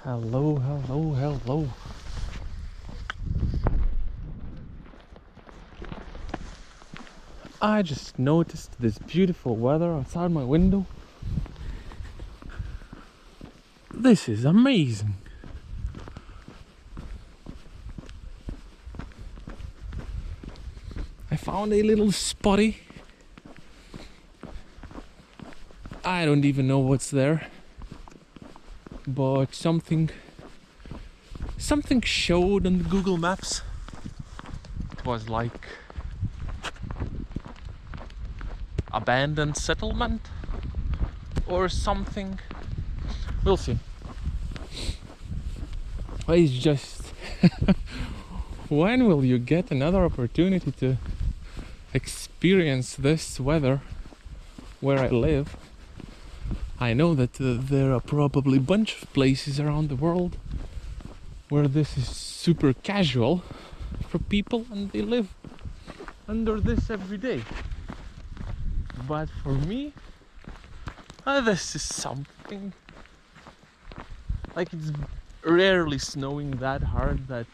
Hello, hello, hello. I just noticed this beautiful weather outside my window. This is amazing. I found a little spotty. I don't even know what's there, but something showed on the Google Maps. It was like abandoned settlement or something. We'll see. It's just when will you get another opportunity to experience this weather where I live? I know that there are probably a bunch of places around the world where this is super casual for people and they live under this every day. But for me, this is something. Like, it's rarely snowing that hard that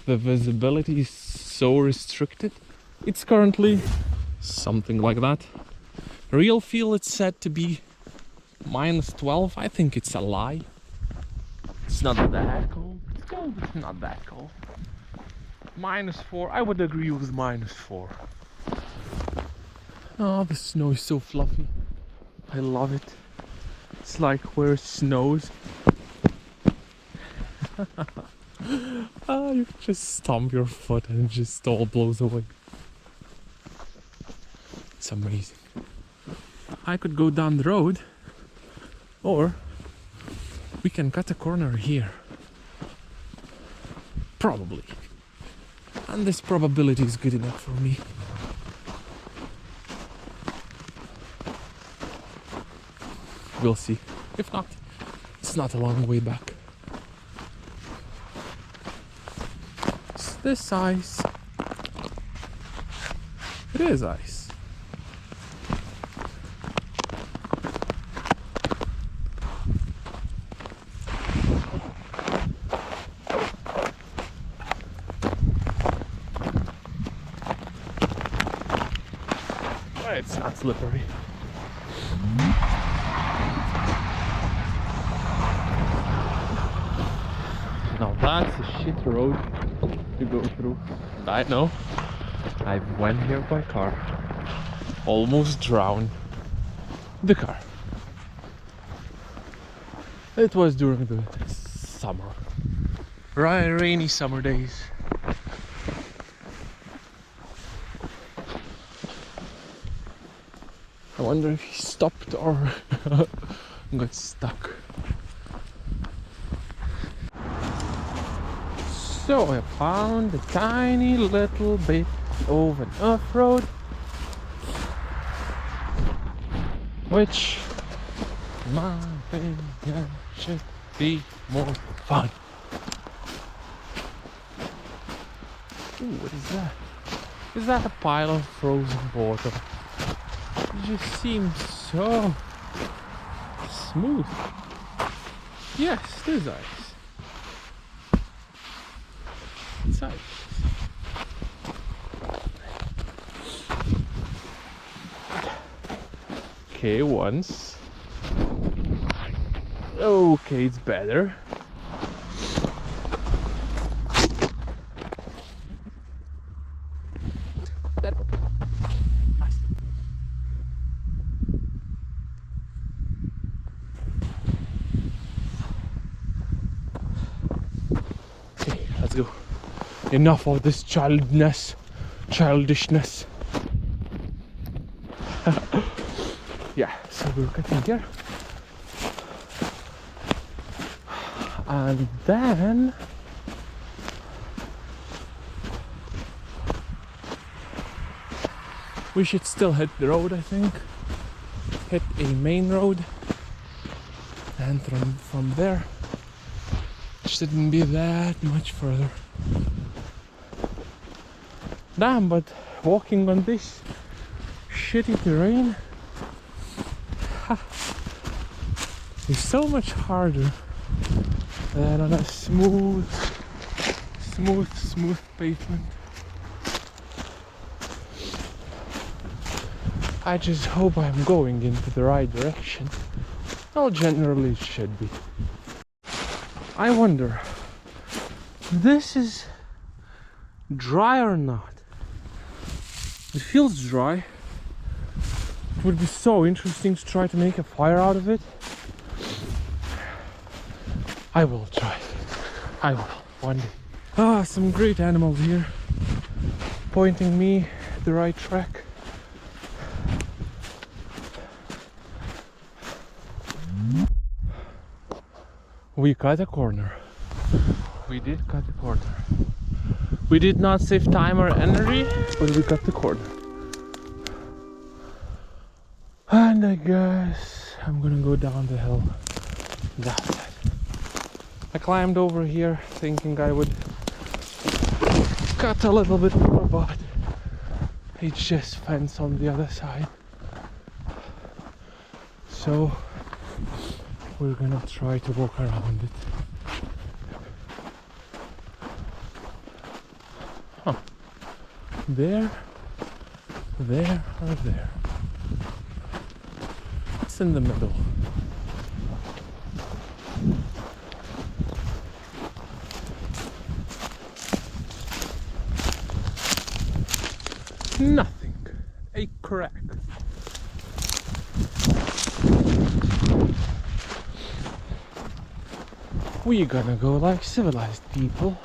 the visibility is so restricted. It's currently something like that. Real feel it's said to be -12. I think it's a lie. It's not that cold. It's cold, but not that cold. -4. I would agree with -4. Oh, the snow is so fluffy. I love it. It's like where it snows. You just stomp your foot and it just all blows away. It's amazing. I could go down the road, or we can cut a corner here. Probably. And this probability is good enough for me. We'll see. If not, it's not a long way back. Is this ice? It is ice. It's not slippery. Now that's a shit road to go through. I know. I went here by car. Almost drowned the car. It was during the summer. Rainy summer days. I wonder if he stopped or got stuck. So I found a tiny little bit of an off-road, which, in my opinion, should be more fun. Ooh, what is that? Is that a pile of frozen water? It just seems so smooth. Yes, there's ice. It's ice. Okay, once. Okay, it's better. Okay, let's go. Enough of this childishness. Yeah, so we're cutting here. And then we should still hit the road, I think. Hit a main road. And from there, it shouldn't be that much further. Damn, but walking on this shitty terrain is so much harder Then on a smooth pavement. I just hope I'm going into the right direction. Well, generally it should be. I wonder, this is dry or not? It feels dry. It would be so interesting to try to make a fire out of it. I will try. I will, one day. Ah, some great animals here, pointing me the right track. We cut a corner. We did cut a corner. We did not save time or energy, but we cut the corner. And I guess I'm gonna go down the hill that side. I climbed over here thinking I would cut a little bit more, but it's just fence on the other side. So we're gonna try to walk around it. Huh. There, or there. It's in the middle. Nothing. A crack. We're gonna go like civilized people.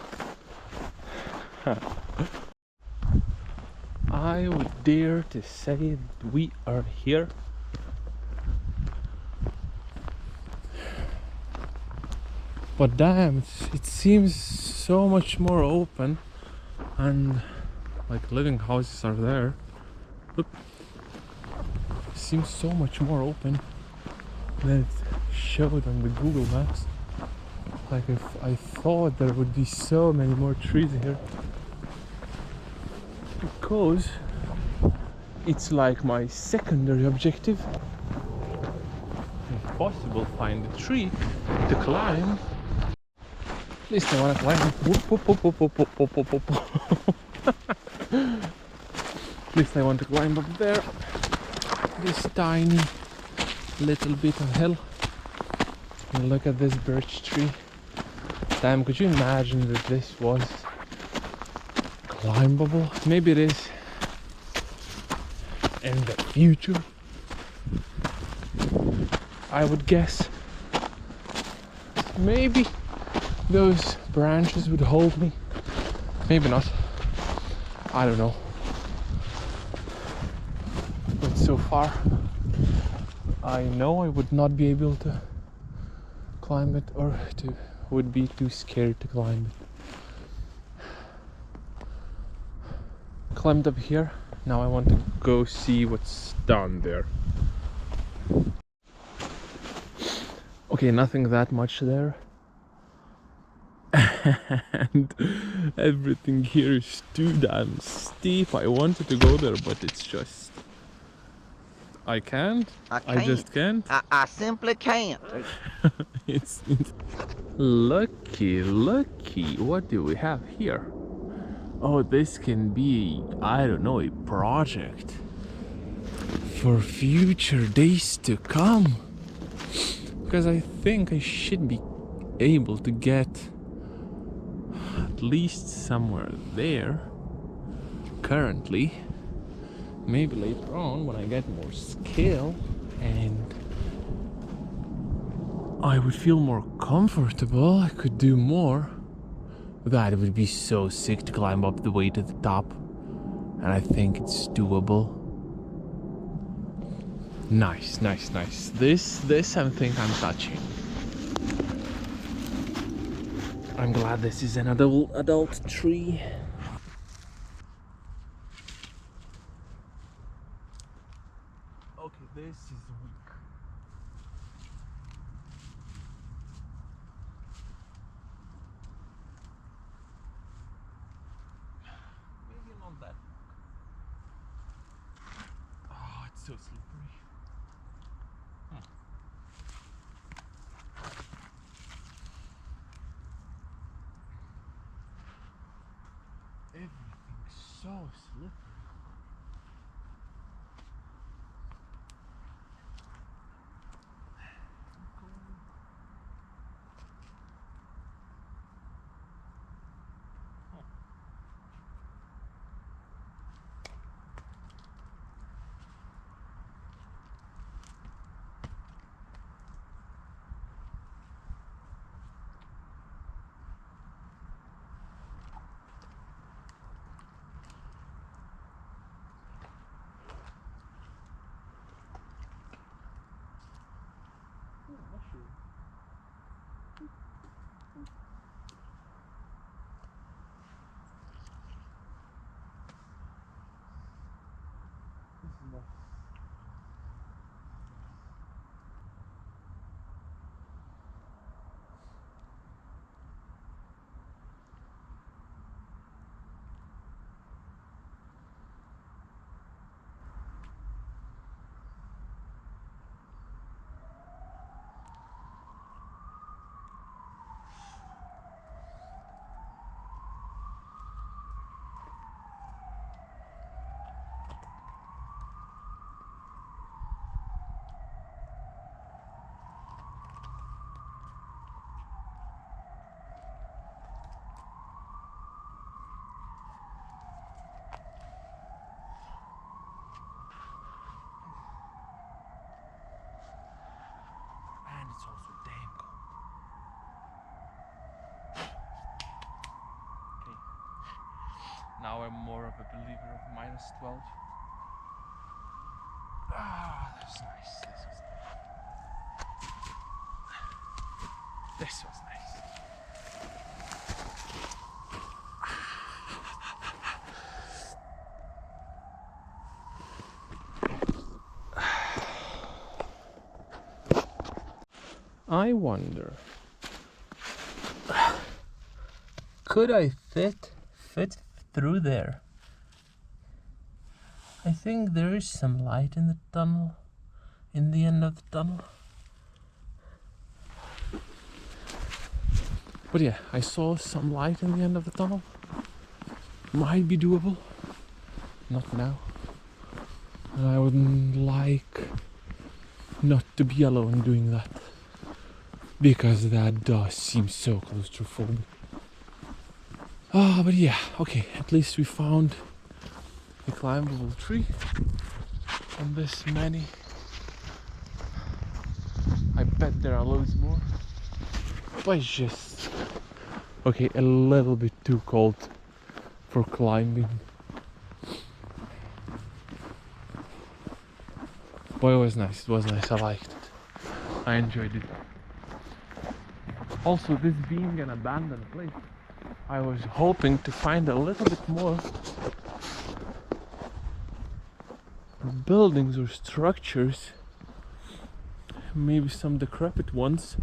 I would dare to say that we are here. But damn, it seems so much more open, and like living houses are there. Oop. It seems so much more open than it showed on the Google Maps. Like if I thought there would be so many more trees here, because it's like my secondary objective. If possible, find a tree to climb. At least I want to climb. At least I want to climb up there. This tiny little bit of hill. And look at this birch tree. Damn, could you imagine that this was climbable? Maybe it is in the future. I would guess. Maybe those branches would hold me. Maybe not. I don't know. But so far, I know I would not be able to climb it, or would be too scared to climb it. Climbed up here. Now I want to go see what's down there. Okay, nothing that much there. And everything here is too damn steep. I wanted to go there, but it's just... I can't. I just can't. I simply can't. It's lucky. What do we have here? Oh, this can be, I don't know, a project for future days to come. Because I think I should be able to get at least somewhere there currently. Maybe later on when I get more skill and I would feel more comfortable, I could do more. That would be so sick to climb up the way to the top. And I think it's doable. Nice. This I think I'm touching. I'm glad this is an adult tree. Okay, this is weak. Maybe not that. Oh, it's so slippery. so slippery. And it's also damn cold. Okay. Now I'm more of a believer of -12. Ah, that's nice. This was nice. I wonder, could I fit through there? I think there is some light in the tunnel, in the end of the tunnel. But yeah, I saw some light in the end of the tunnel. Might be doable. Not now. And I wouldn't like not to be alone doing that, because that does seem so claustrophobic. But yeah, okay, at least we found a climbable tree on this many. I bet there are loads more, but it's just okay, a little bit too cold for climbing. But it was nice, I liked it. I enjoyed it. Also, this being an abandoned place, I was hoping to find a little bit more buildings or structures, maybe some decrepit ones,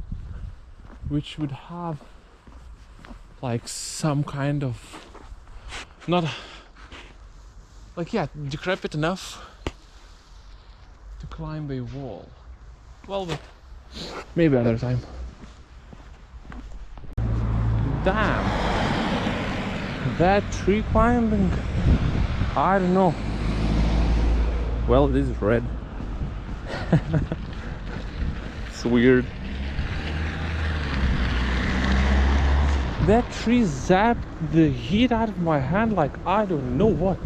which would have like some kind of, not like, yeah, decrepit enough to climb a wall. Well, but maybe another time. Damn, that tree climbing, I don't know. Well, it is red. It's weird. That tree zapped the heat out of my hand like I don't know what.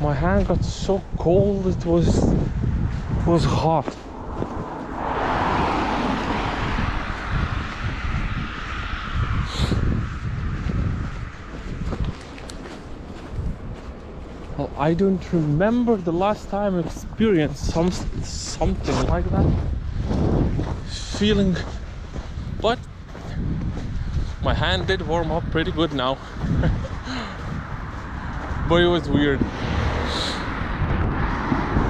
My hand got so cold, it was hot. Well, I don't remember the last time I experienced something like that feeling, but my hand did warm up pretty good now. But it was weird.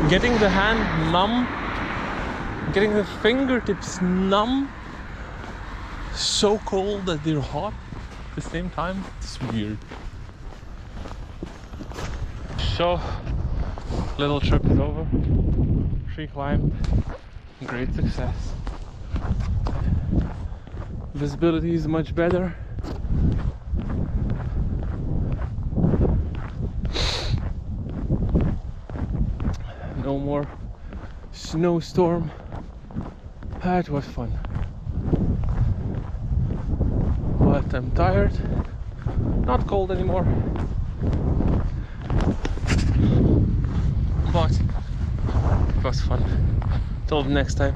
Getting the hand numb, getting the fingertips numb, so cold that they're hot at the same time, it's weird. So, little trip is over. Tree climbed, great success. Visibility is much better. No more snowstorm. That was fun. But I'm tired. Not cold anymore. But it was fun. Till next time.